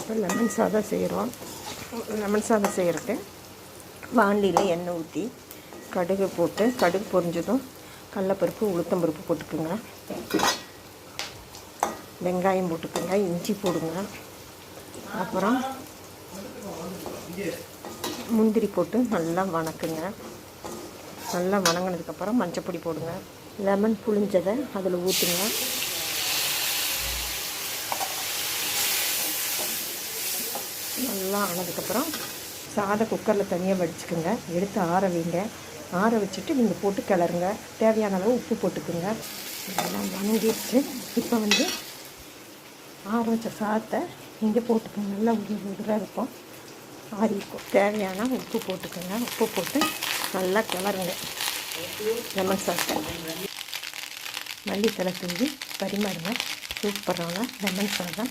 இப்போ லெமன் சாதம் செய்கிறோம். லெமன் சாதம் செய்கிறதுக்கு வாண்டியில் எண்ணெய் ஊற்றி கடுகு போட்டு, கடுகு பொரிஞ்சதும் கடலப்பருப்பு உளுத்தம்பருப்பு போட்டுக்குங்க. வெங்காயம் போட்டுக்குங்க, இஞ்சி போடுங்க. அப்புறம் முந்திரி போட்டு நல்லா வணக்குங்க. நல்லா வணங்கினதுக்கப்புறம் மஞ்சப்பொடி போடுங்க. லெமன் புளிஞ்சதை அதில் ஊற்றுங்க. நல்லா ஆனதுக்கப்புறம் சாதம் குக்கரில் தனியாக வடிச்சுக்குங்க. எடுத்து ஆற வைங்க. ஆற வச்சுட்டு நீங்கள் போட்டு கிளறுங்க. தேவையான அளவு உப்பு போட்டுக்குங்க. எல்லாம் வணங்கிடுச்சு. இப்போ ஆற வச்ச சாதத்தை இங்கே போட்டுக்கோங்க. நல்லா உதிராக இருக்கும், ஆறி இருக்கும். தேவையான உப்பு போட்டுக்கோங்க. உப்பு போட்டு நல்லா கிளறுங்க. லெமன் சாதத்தை மல்லித்தலை தூவி பரிமாறுங்க. சூப்பரான லெமன் சாதம்